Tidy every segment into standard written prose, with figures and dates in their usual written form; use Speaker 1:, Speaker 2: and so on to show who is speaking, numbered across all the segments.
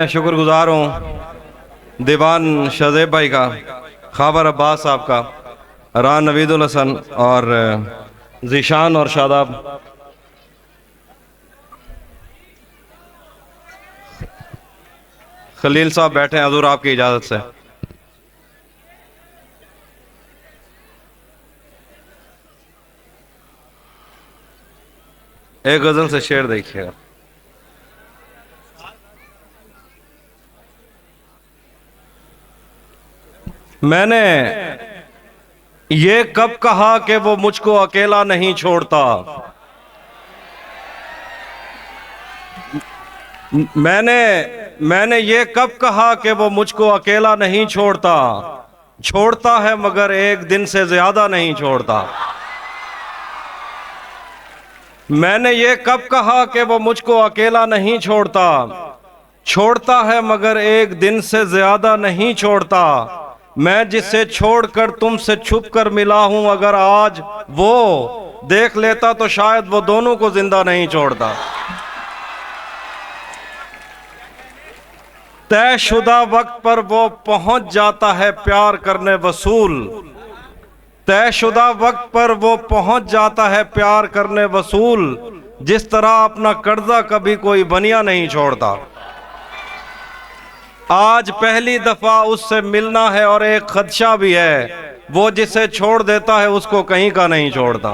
Speaker 1: मैं शुक्रगुजार हूँ दीवान शहज़ेब भाई का, ख़ाबर अब्बास साहब का, रान नवीदुल हसन और ज़ीशान और शादाब। खलील साहब बैठे हैं, हजूर आपकी इजाज़त से। एक गज़ल से शेर देखिएगा। मैंने ये कब कहा कि वो मुझको अकेला नहीं छोड़ता। मैंने ये कब कहा कि वो मुझको अकेला नहीं छोड़ता। छोड़ता है मगर एक दिन से ज्यादा नहीं छोड़ता। मैंने ये कब कहा कि वो मुझको अकेला नहीं छोड़ता। छोड़ता है मगर एक दिन से ज्यादा नहीं छोड़ता। मैं जिसे छोड़कर तुमसे छुप कर मिला हूं, अगर आज वो देख लेता तो शायद वो दोनों को जिंदा नहीं छोड़ता। तयशुदा वक्त पर वो पहुंच जाता है प्यार करने वसूल। तयशुदा वक्त पर वो पहुंच जाता है प्यार करने वसूल। जिस तरह अपना कर्जा कभी कोई बनिया नहीं छोड़ता। आज पहली दफा उससे मिलना है और एक खदशा भी है, वो जिसे छोड़ देता है उसको कहीं का नहीं छोड़ता।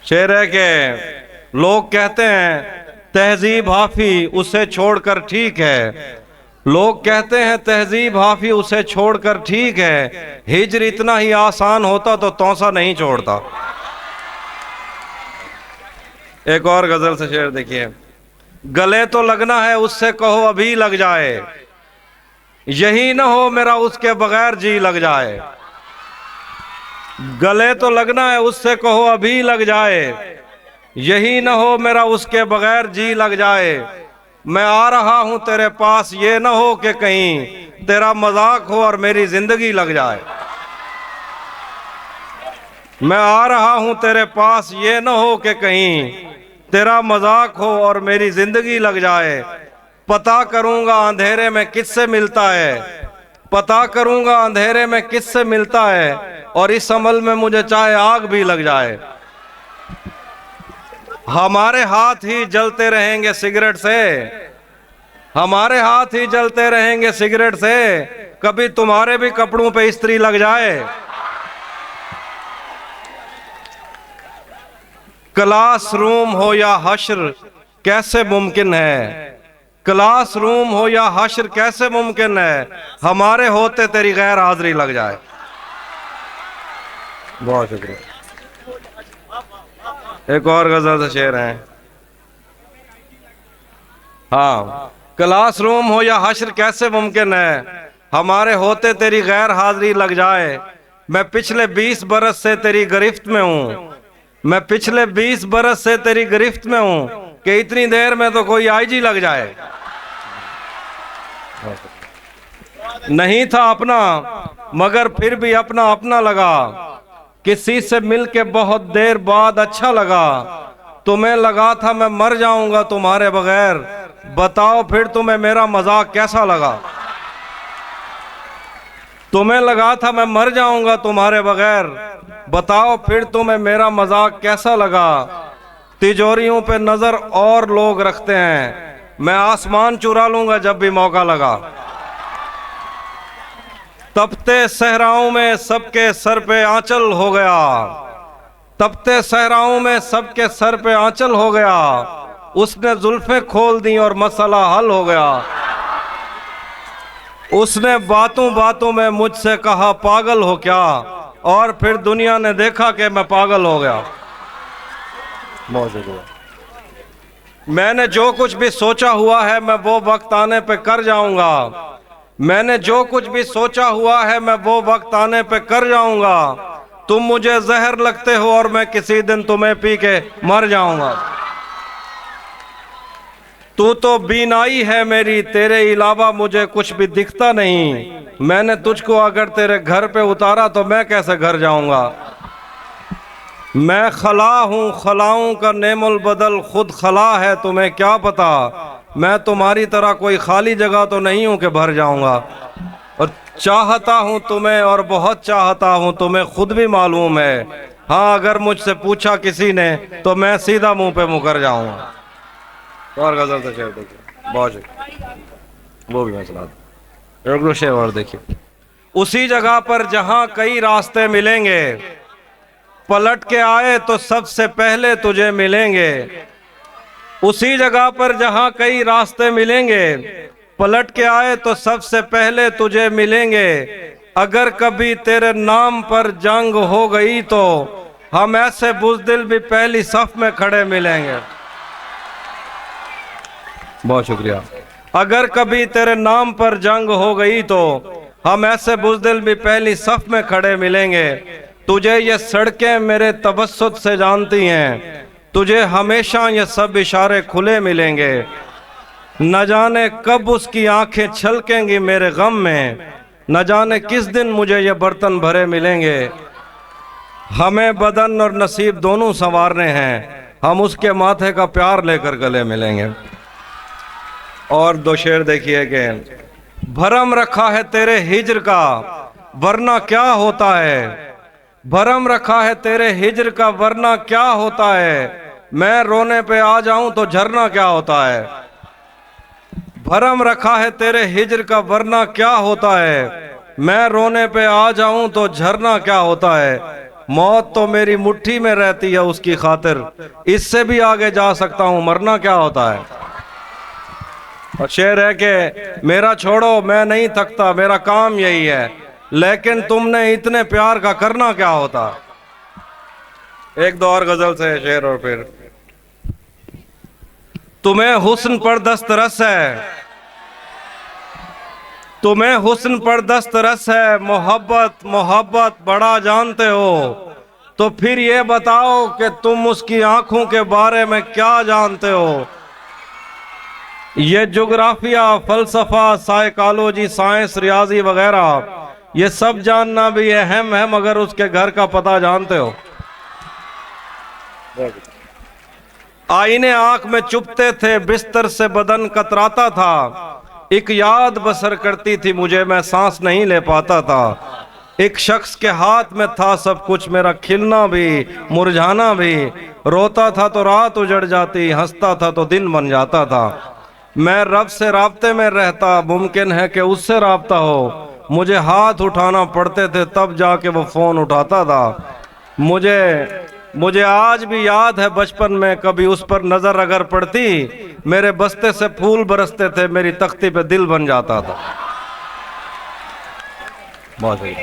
Speaker 1: शेर है कि लोग कहते हैं तहजीब हाफी उसे छोड़कर ठीक है। लोग कहते हैं तहजीब हाफी उसे छोड़कर ठीक है। हिजर इतना ही आसान होता तो तौसा नहीं छोड़ता। एक और गजल से शेर देखिए। गले तो लगना है उससे कहो अभी लग जाए, यही ना हो मेरा उसके बगैर जी लग जाए। गले तो लगना है उससे कहो अभी लग जाए, यही ना हो मेरा उसके बगैर जी लग जाए। मैं आ रहा हूं तेरे पास, ये ना हो कि कहीं तेरा मजाक हो और मेरी जिंदगी लग जाए। मैं आ रहा हूं तेरे पास, ये ना हो कि कहीं तेरा मजाक हो और मेरी जिंदगी लग जाए। पता करूंगा अंधेरे में किससे मिलता है। पता करूंगा अंधेरे में किससे मिलता है, और इस अमल में मुझे चाहे आग भी लग जाए। हमारे हाथ ही जलते रहेंगे सिगरेट से। हमारे हाथ ही जलते रहेंगे सिगरेट से। कभी तुम्हारे भी कपड़ों पे इस्त्री लग जाए। क्लासरूम हो या हश्र कैसे मुमकिन है। क्लासरूम हो या हश्र कैसे मुमकिन है, हमारे होते तेरी गैर हाजिरी लग जाए। बहुत शुक्रिया। एक और गजल से शेर है। हाँ, क्लासरूम हो या हश्र कैसे मुमकिन है, हमारे होते तेरी गैर हाजिरी लग जाए। मैं पिछले 20 बरस से तेरी गिरफ्त में हूँ। मैं पिछले 20 बरस से तेरी गिरफ्त में हूं कि इतनी देर में तो कोई आईजी लग जाए। नहीं था अपना मगर फिर भी अपना अपना लगा। किसी से मिलके बहुत देर बाद अच्छा लगा। तुम्हें लगा था मैं मर जाऊंगा तुम्हारे बगैर, बताओ फिर तुम्हें मेरा मजाक कैसा लगा। तुम्हें लगा था मैं मर जाऊंगा तुम्हारे बगैर, बताओ फिर तुम्हें मेरा मजाक कैसा लगा। तिजोरियों पे नजर और लोग रखते हैं, मैं आसमान चुरा लूंगा जब भी मौका लगा। तपते सहराओं में सबके सर पे आंचल हो गया। तपते सहराओं में सबके सर पे आंचल हो गया। उसने जुल्फें खोल दी और मसला हल हो गया। उसने बातों बातों में मुझसे कहा पागल हो क्या, और फिर दुनिया ने देखा कि मैं पागल हो गया। मैंने जो कुछ भी सोचा हुआ है मैं वो वक्त आने पे कर जाऊंगा। मैंने जो कुछ भी सोचा हुआ है मैं वो वक्त आने पे कर जाऊंगा। तुम मुझे जहर लगते हो और मैं किसी दिन तुम्हें पी के मर जाऊंगा। तू तो बीनाई है मेरी, तेरे अलावा मुझे कुछ भी दिखता नहीं। मैंने तुझको अगर तेरे घर पे उतारा तो मैं कैसे घर जाऊंगा। मैं खला हूँ, खलाऊं का नेमुल बदल खुद खला है, तुम्हें क्या पता। मैं तुम्हारी तरह कोई खाली जगह तो नहीं हूं कि भर जाऊंगा। और चाहता हूं तुम्हें और बहुत चाहता हूं तुम्हें खुद भी मालूम है। हाँ, अगर मुझसे पूछा किसी ने तो मैं सीधा मुंह पे मुकर जाऊंगा। और गजल से शेर देखिए, बहुत वो भी मैं सुना दूं। शेर और देखिए। उसी जगह पर जहां कई रास्ते मिलेंगे, पलट के आए तो सबसे पहले तुझे मिलेंगे। उसी जगह पर जहां कई रास्ते मिलेंगे, पलट के आए तो सबसे पहले तुझे मिलेंगे। अगर कभी तेरे नाम पर जंग हो गई तो हम ऐसे बुज़दिल भी पहली सफ में खड़े मिलेंगे। बहुत शुक्रिया। अगर कभी तेरे नाम पर जंग हो गई तो हम ऐसे बुज़दिल भी पहली सफ में खड़े मिलेंगे। तुझे ये सड़कें मेरे तबस्सुत से जानती हैं, तुझे हमेशा ये सब इशारे खुले मिलेंगे। न जाने कब उसकी आंखें छलकेंगी मेरे गम में, न जाने किस दिन मुझे ये बर्तन भरे मिलेंगे। हमें बदन और नसीब दोनों संवारने हैं, हम उसके माथे का प्यार लेकर गले मिलेंगे। और दो शेर देखिए कि भरम रखा है तेरे हिज्र का वरना क्या होता है। भरम रखा है तेरे हिज्र का वरना क्या होता है। मैं रोने पे आ जाऊं तो झरना क्या होता है। भरम रखा है तेरे हिज्र का वरना क्या होता है। मैं रोने पे आ जाऊं तो झरना क्या होता है। मौत तो मेरी मुट्ठी में रहती है उसकी खातिर, इससे भी आगे जा सकता हूं मरना क्या होता है। और शेर है कि मेरा छोड़ो मैं नहीं थकता, मेरा काम यही है, लेकिन तुमने इतने प्यार का करना क्या होता। एक दो और गजल से शेर और फिर। तुम्हें हुस्न पर दस्तरस है, तुम्हें हुस्न पर दस्तरस है, मोहब्बत मोहब्बत बड़ा जानते हो, तो फिर ये बताओ कि तुम उसकी आंखों के बारे में क्या जानते हो। ये जोग्राफिया, फलसफा, साइकोलॉजी, साइंस, रियाजी वगैरह ये सब जानना भी अहम है, मगर उसके घर का पता जानते हो। आईने आंख में चुपते थे, बिस्तर से बदन कतराता था, एक याद बसर करती थी मुझे, मैं सांस नहीं ले पाता था। एक शख्स के हाथ में था सब कुछ, मेरा खिलना भी मुरझाना भी। रोता था तो रात उजड़ जाती, हंसता था तो दिन बन जाता था। मैं रब से राब्ते में रहता, मुमकिन है कि उससे राब्ता हो। मुझे हाथ उठाना पड़ते थे तब जाके वो फोन उठाता था। मुझे आज भी याद है बचपन में कभी उस पर नजर अगर पड़ती, मेरे बस्ते से फूल बरसते थे, मेरी तख्ती पे दिल बन जाता था। बहुत सही।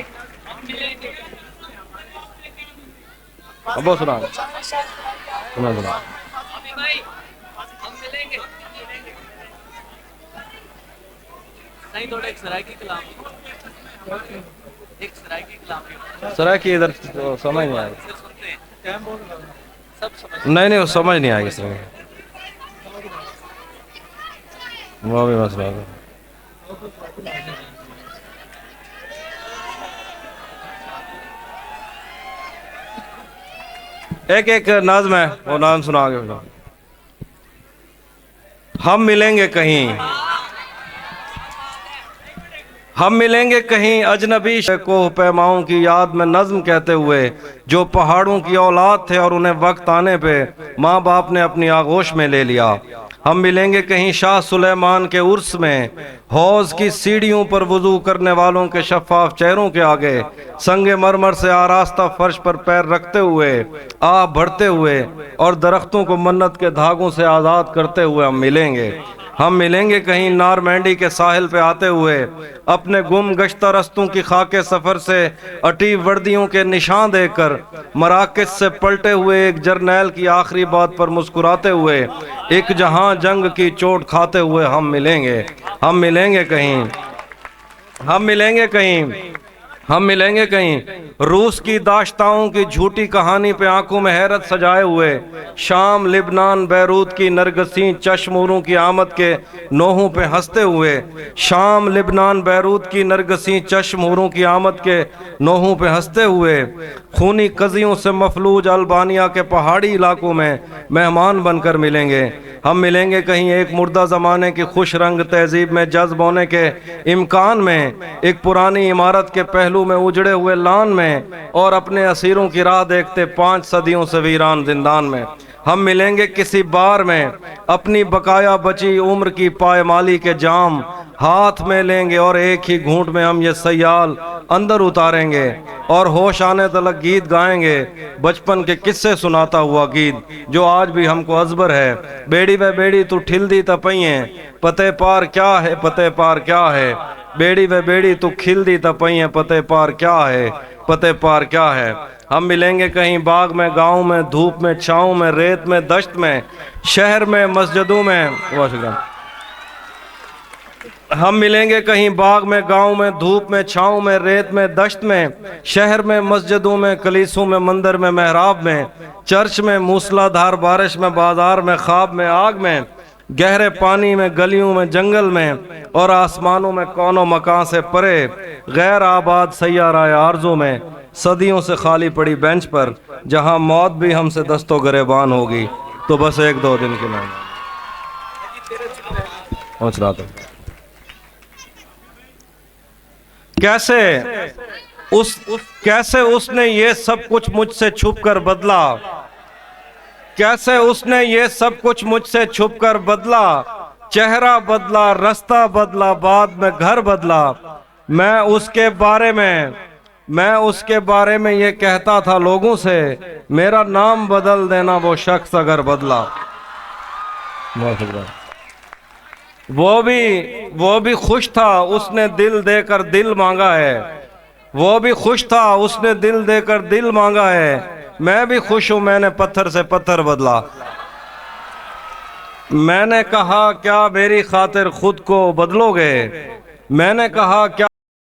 Speaker 1: अब सुना सुना
Speaker 2: नहीं, थोड़ा एक सरायकी कलाम, एक सरायकी कलाम।
Speaker 1: सरायकी इधर तो समझ नहीं आएगी,
Speaker 2: सब समझ
Speaker 1: नहीं वो समझ नहीं आएगी सर, वो भी मसला है। एक एक नाज़्म है, वो नाम सुना आगे। हम मिलेंगे कहीं, हम मिलेंगे कहीं अजनबी को पैमाओं की याद में नज़्म कहते हुए, जो पहाड़ों की औलाद थे और उन्हें वक्त आने पे माँ बाप ने अपनी आगोश में ले लिया। हम मिलेंगे कहीं शाह सुलेमान के उर्स में, हौज की सीढ़ियों पर वुजू करने वालों के शफाफ चेहरों के आगे, संगे मरमर से आरास्ता फर्श पर पैर रखते हुए, आह भरते हुए और दरख्तों को मन्नत के धागों से आज़ाद करते हुए हम मिलेंगे। हम मिलेंगे कहीं नारमैंडी के साहिल पे आते हुए, अपने गुम गश्ता रस्तों की खाके सफ़र से अटी वर्दियों के निशान देकर, मराकज से पलटे हुए एक जर्नैल की आखिरी बात पर मुस्कुराते हुए, एक जहां जंग की चोट खाते हुए हम मिलेंगे। हम मिलेंगे कहीं, हम मिलेंगे कहीं, हम मिलेंगे कहीं रूस की दाश्ताओं की झूठी कहानी पे आंखों में हैरत सजाए हुए, शाम लिबनान बैरूत की नरगसी चश्मूरों की आमद के नोहों पे हंसते हुए, शाम लिबनान बैरूत की नरगसी चश्मूरों की आमद के नोहों पे हंसते हुए, खूनी कजियों से मफलूज अल्बानिया के पहाड़ी इलाकों में मेहमान बनकर मिलेंगे। हम मिलेंगे कहीं एक मुर्दा ज़माने की खुश रंग तहजीब में जज्ब होने के इम्कान में, एक पुरानी इमारत के पहलू में उजड़े हुए लान में, और अपने असीरों की राह देखते 5 सदियों से वीरान जिंदान में। हम मिलेंगे किसी बार में अपनी बकाया बची उम्र की पायमाली के जाम हाथ में लेंगे, और एक ही घूंट में हम ये सयाल अंदर उतारेंगे और होश आने तलक गीत गाएंगे, बचपन के किस्से सुनाता हुआ गीत जो आज भी हमको अजबर है। बेड़ी व बेड़ी तू ठिलदी तपइए, पते पार क्या है, पते पार क्या है। बेड़ी व बेड़ी तू खिलदी तपइए, पते पार क्या है, पते पार क्या है। हम मिलेंगे कहीं बाग में गांव में, धूप में छाँव में, रेत में दश्त में, शहर में मस्जिदों में। वाशिंगटन हम मिलेंगे कहीं बाग में गांव में, धूप में छाँव में, रेत में दश्त में, शहर में मस्जिदों में, कलीसों में, मंदिर में, मेहराब में, चर्च में, मूसलाधार बारिश में, बाजार में, ख्वाब में, आग में, गहरे पानी में, गलियों में, जंगल में, और आसमानों में कौनो मकान से परे गैर आबाद सैयारा आरज़ों में, सदियों से खाली पड़ी बेंच पर जहां मौत भी हमसे दस्तो गरेबान होगी। तो बस 1-2 दिन के लिए पहुंच रहा था। कैसे उसने ये सब कुछ मुझसे छुप कर बदला, कैसे उसने ये सब कुछ मुझसे छुप कर बदला, चेहरा बदला, रास्ता बदला, बाद में घर बदला। मैं उसके बारे में ये कहता था लोगों से, मेरा नाम बदल देना वो शख्स अगर बदला। वो भी खुश था उसने दिल देकर दिल मांगा है, वो भी खुश था उसने दिल देकर दिल मांगा है। मैं भी खुश हूं मैंने पत्थर से पत्थर बदला। मैंने कहा क्या मेरी खातिर खुद को बदलोगे, मैंने कहा क्या